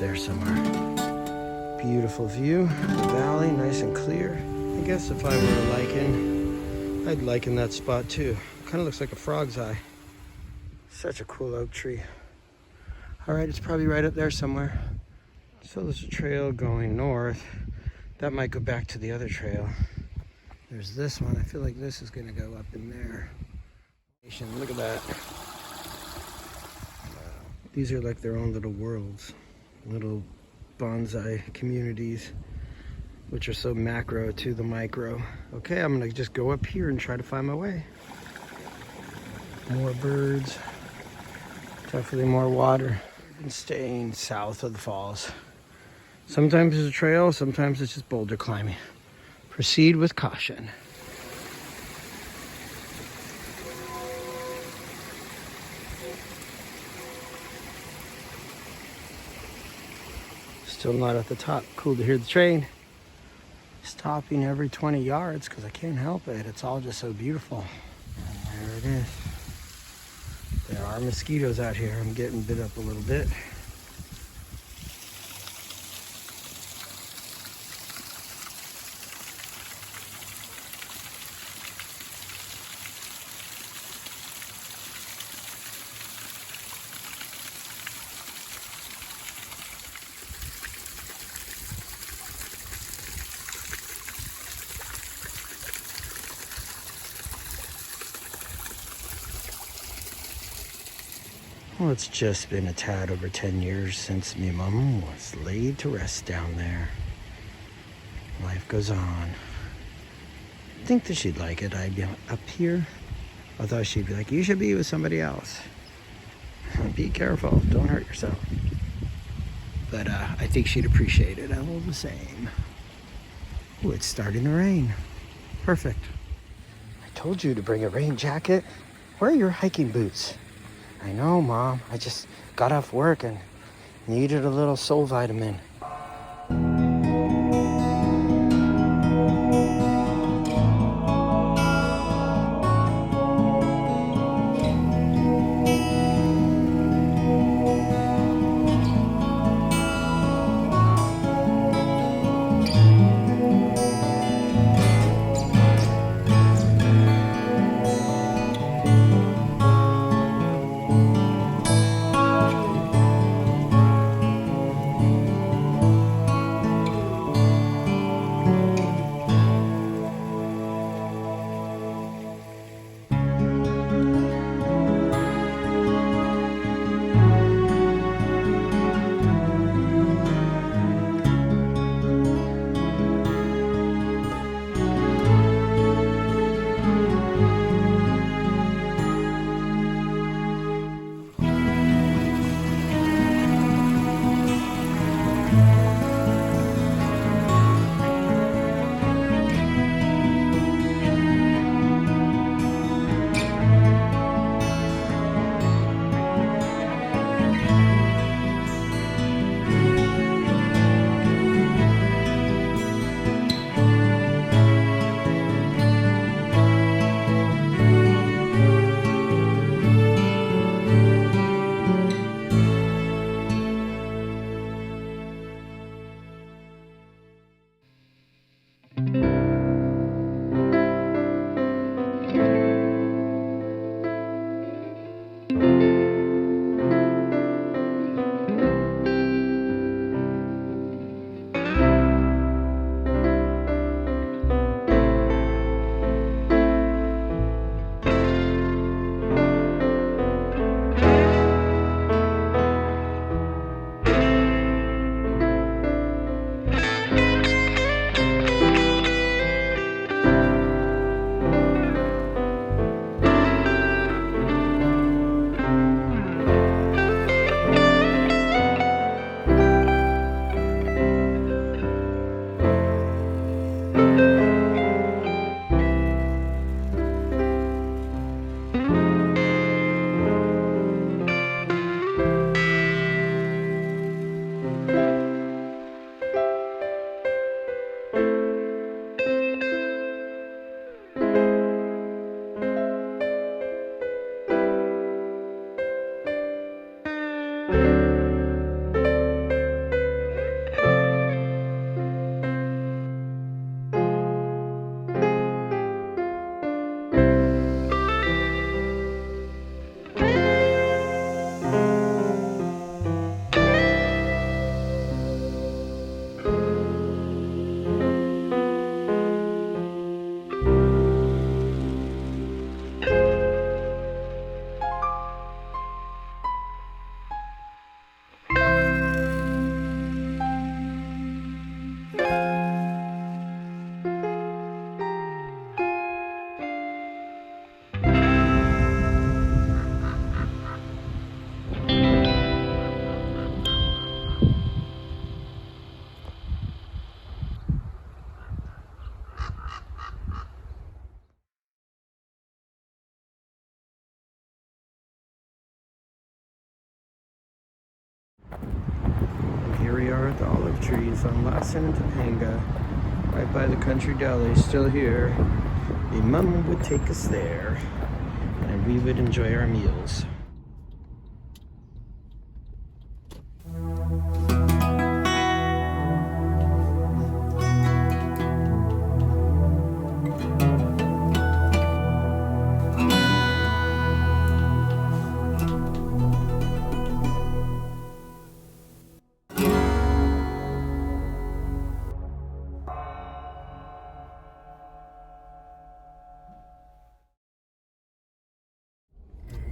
there somewhere. Beautiful view, the valley, nice and clear. I guess if I were a lichen, I'd liken that spot too. Kind of looks like a frog's eye. Such a cool oak tree. All right, it's probably right up there somewhere. So there's a trail going north. That might go back to the other trail. There's this one. I feel like this is gonna go up in there. Look at that. These are like their own little worlds, little bonsai communities, which are so macro to the micro. Okay, I'm gonna just go up here and try to find my way. More birds, definitely more water. I've been staying south of the falls. Sometimes it's a trail, sometimes it's just boulder climbing. Proceed with caution. Still not at the top. Cool to hear the train stopping every 20 yards because I can't help it. It's all just so beautiful. And there it is. There are mosquitoes out here. I'm getting bit up a little bit. Well, it's just been a tad over 10 years since me mum was laid to rest down there. Life goes on. I think that she'd like it. I'd be up here. I thought she'd be like, you should be with somebody else. Be careful, don't hurt yourself. But I think she'd appreciate it all the same. Oh, it's starting to rain. Perfect. I told you to bring a rain jacket. Where are your hiking boots? I know, Mom. I just got off work and needed a little soul vitamin. Chatsworth olive trees on Lawson and Topanga, right by the country deli, still here. My mum would take us there, and we would enjoy our meals.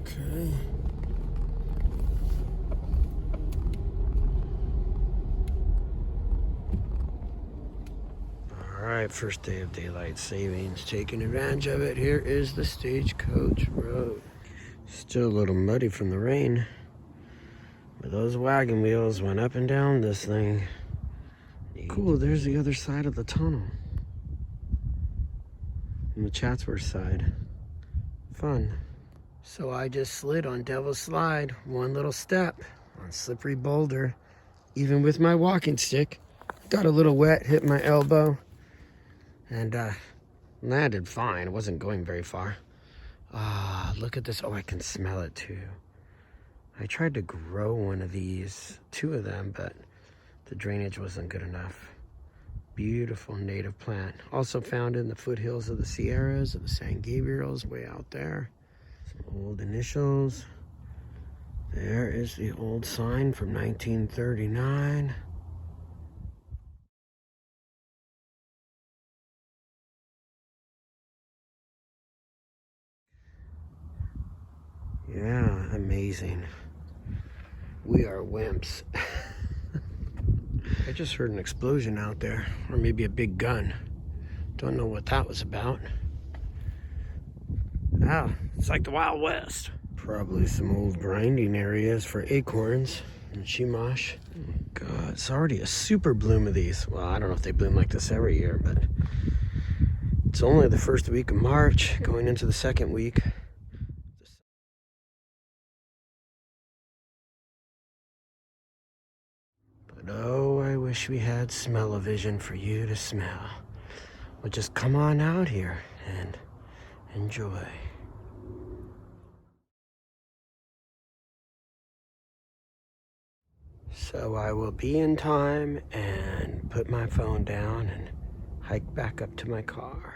Okay. Alright, first day of daylight savings. Taking advantage of it. Here is the Stagecoach Road. Still a little muddy from the rain. But those wagon wheels went up and down this thing. Cool, there's the other side of the tunnel. On the Chatsworth side. Fun. So I just slid on Devil's Slide, one little step on slippery boulder, even with my walking stick. Got a little wet, hit my elbow, and landed fine. It wasn't going very far. Look at this. Oh, I can smell it too. I tried to grow one of these, 2 of them, but the drainage wasn't good enough. Beautiful native plant. Also found in the foothills of the Sierras, of the San Gabriels, way out there. Some old initials. There is the old sign from 1939. Yeah, amazing. We are wimps. I just heard an explosion out there, or maybe a big gun. Don't know what that was about. Ah, it's like the Wild West. Probably some old grinding areas for acorns and shimash. Oh God, it's already a super bloom of these. Well, I don't know if they bloom like this every year, but it's only the first week of March, going into the second week. But oh, I wish we had smell-o-vision for you to smell. Well, just come on out here and enjoy. So I will be in time and put my phone down and hike back up to my car.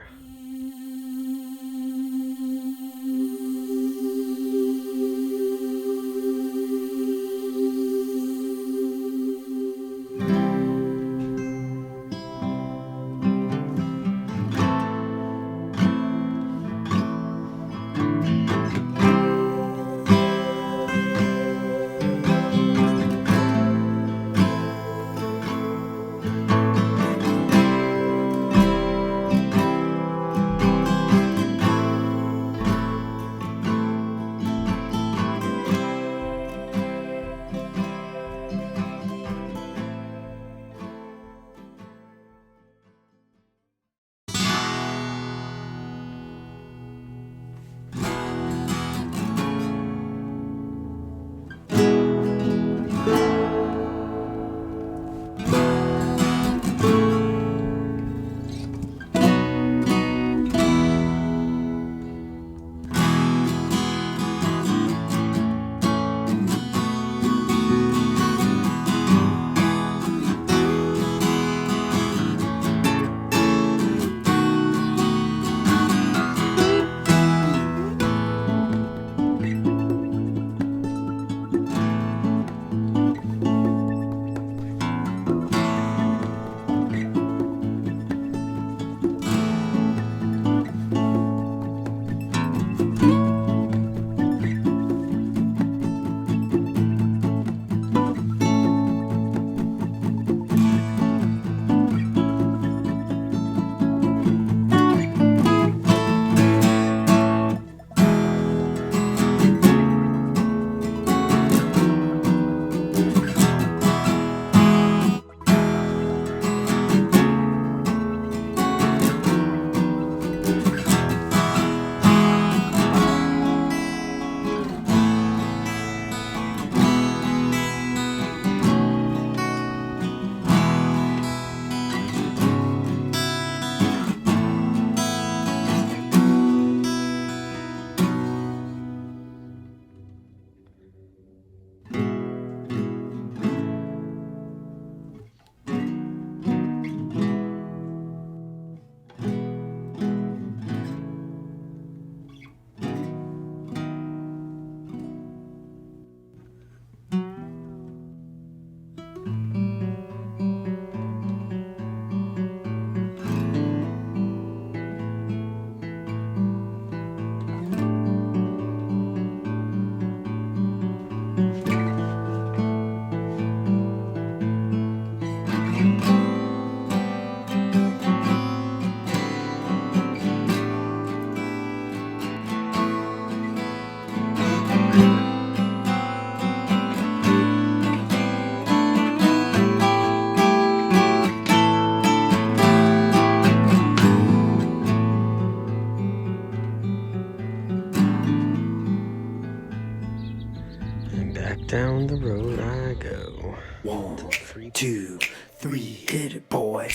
2, 3, hit it, boys.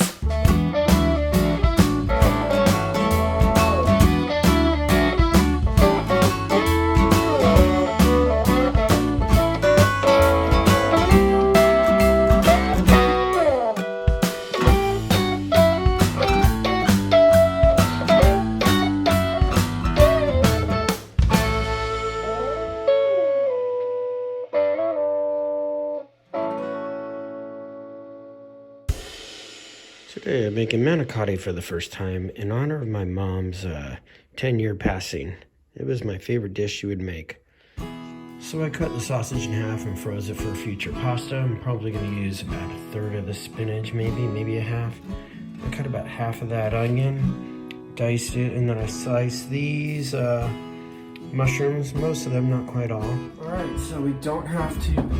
Today I'm making manicotti for the first time in honor of my mom's 10-year passing. It was my favorite dish she would make. So I cut the sausage in half and froze it for future pasta. I'm probably going to use about a third of the spinach, maybe a half. I cut about half of that onion, diced it, and then I sliced these mushrooms, most of them, not quite all. Alright, so we don't have to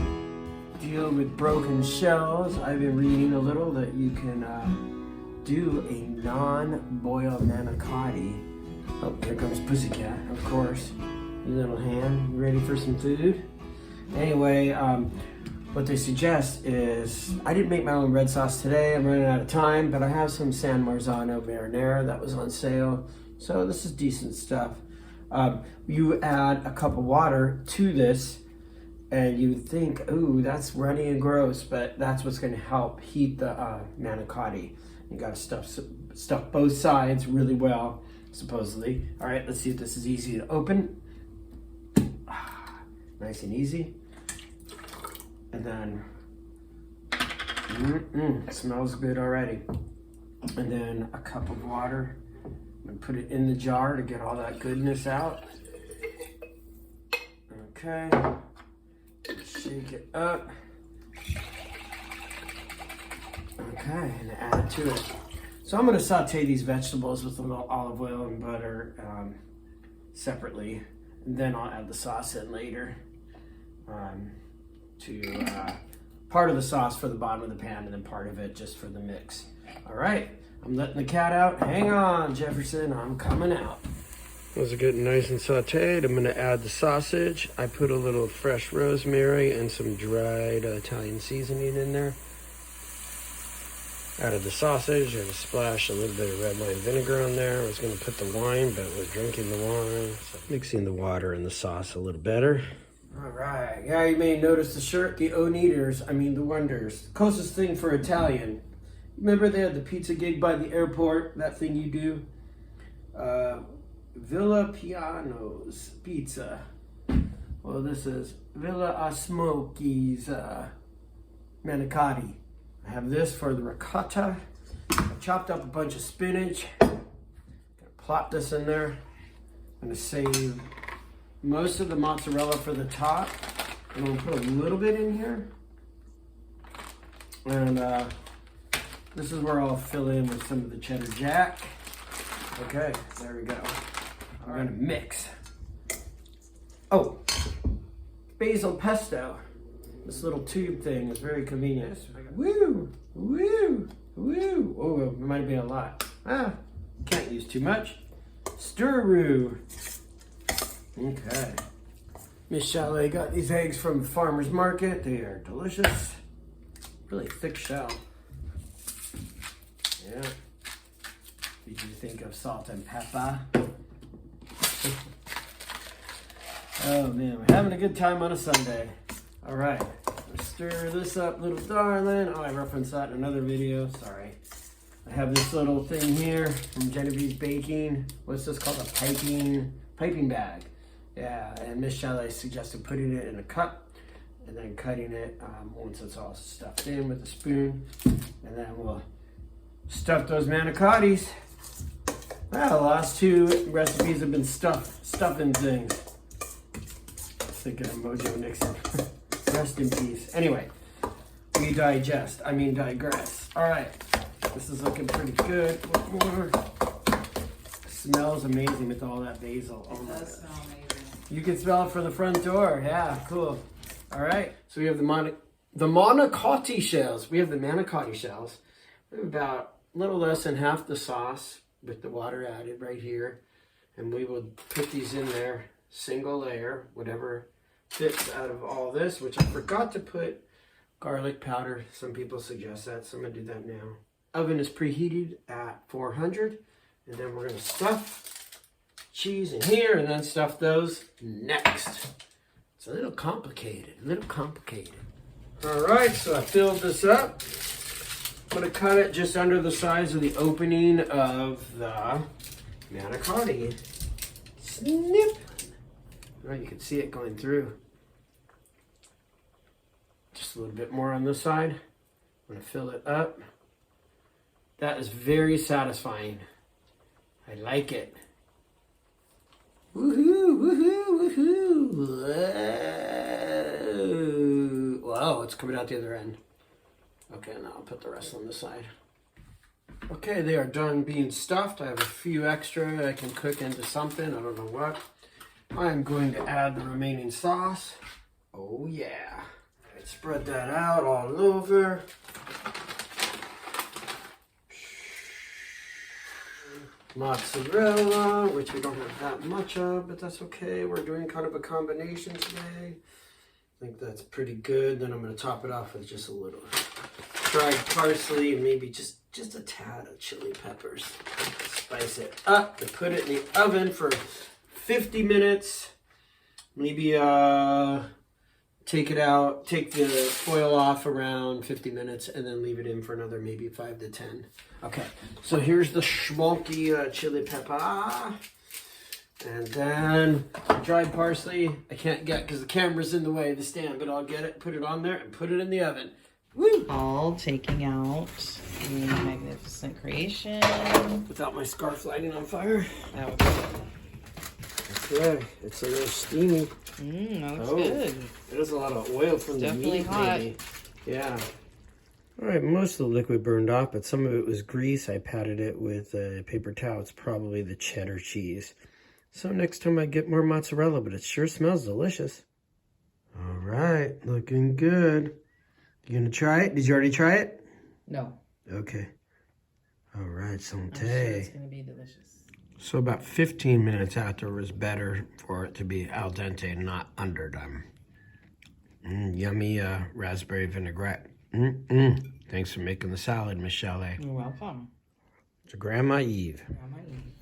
deal with broken shells. I've been reading a little that you can do a non-boil manicotti. Oh, here comes Pussycat, of course. You little hand, you ready for some food? Anyway, what they suggest is, I didn't make my own red sauce today, I'm running out of time, but I have some San Marzano marinara that was on sale, so this is decent stuff. You add a cup of water to this, and you think, ooh, that's runny and gross, but that's what's going to help heat the manicotti. You got to stuff both sides really well, supposedly. All right, let's see if this is easy to open. Nice and easy. And then, it smells good already. And then a cup of water. I'm going to put it in the jar to get all that goodness out. Okay. Shake it up. Okay, and add to it. So I'm going to saute these vegetables with a little olive oil and butter separately, and then I'll add the sauce in later to part of the sauce for the bottom of the pan and then part of it just for the mix. All right, I'm letting the cat out. Hang on, Jefferson, I'm coming out. Those are getting nice and sauteed. I'm going to add the sausage. I put a little fresh rosemary and some dried Italian seasoning in there. Added the sausage and splash a little bit of red wine vinegar on there. I was going to put the wine, but we're drinking the wine. So mixing the water and the sauce a little better. All right. Yeah, you may notice the shirt, the Oneaters, the Wonders. Closest thing for Italian. Remember they had the pizza gig by the airport, that thing you do? Villa Piano's Pizza. Well, this is Villa a Smokie's Manicotti. I have this for the ricotta. I chopped up a bunch of spinach. Gonna plop this in there. I'm gonna save most of the mozzarella for the top. I'm gonna put a little bit in here. And this is where I'll fill in with some of the cheddar jack. Okay, there we go. I'm gonna mix. Oh, basil pesto. This little tube thing is very convenient. Woo, woo, woo. Oh, it might be a lot. Can't use too much. Stir-roo. Okay. Miss Chalet got these eggs from the farmer's market. They are delicious. Really thick shell. Yeah. Did you think of salt and pepper? Oh man, we're having a good time on a Sunday. All right, stir this up, little darling. Oh, I referenced that in another video, sorry. I have this little thing here from Genevieve's Baking. What's this called? A piping bag. Yeah, and Miss Chalet suggested putting it in a cup and then cutting it once it's all stuffed in with a spoon. And then we'll stuff those manicottis. Well, the last two recipes have been stuffing things. I was thinking of Mojo Nixon. Rest in peace. Anyway, we digress. All right, this is looking pretty good. What more? Smells amazing with all that basil. Oh my God. Smell amazing. You can smell it from the front door. Yeah, cool. All right, so we have the Manicotti shells. We have the Manicotti shells. We have about a little less than half the sauce with the water added right here. And we will put these in there, single layer, whatever fits out of all this, which I forgot to put garlic powder. Some people suggest that, so I'm gonna do that now. Oven is preheated at 400, and then we're gonna stuff cheese in here and then stuff those next. It's a little complicated, All right, so I filled this up. I'm gonna cut it just under the size of the opening of the Manicotti. Snip. Oh, you can see it going through. Just a little bit more on this side. I'm gonna fill it up. That is very satisfying. I like it. Woohoo, woohoo, woohoo. Wow, it's coming out the other end. Okay, now I'll put the rest on the side. Okay, they are done being stuffed. I have a few extra I can cook into something. I don't know what. I'm going to add the remaining sauce. Oh yeah. Right, spread that out all over. Mozzarella, which we don't have that much of, but that's okay. We're doing kind of a combination today. I think that's pretty good. Then I'm going to top it off with just a little dried parsley and maybe just a tad of chili peppers. Spice it up and put it in the oven for 50 minutes. Maybe take it out, take the foil off around 50 minutes and then leave it in for another maybe 5 to 10. Okay, so here's the Smokie chili pepper. And then dried parsley. I can't get because the camera's in the way of the stand, but I'll get it, put it on there, and put it in the oven. Woo! All taking out the magnificent creation. Without my scarf lighting on fire. That would be Okay, it's a little steamy. that looks good. There's a lot of oil from Definitely the meat. hot. Maybe. Yeah. All right, most of the liquid burned off, but some of it was grease. I patted it with a paper towel. It's probably the cheddar cheese. So next time I get more mozzarella, but it sure smells delicious. All right, looking good. You gonna try it? Did you already try it? No. Okay. All right, I'm Santé. sure it's going to be delicious. So about 15 minutes after was better for it to be al dente, not underdone. Yummy raspberry vinaigrette. Thanks for making the salad, Michelle. You're welcome. To Grandma Eve. Grandma Eve.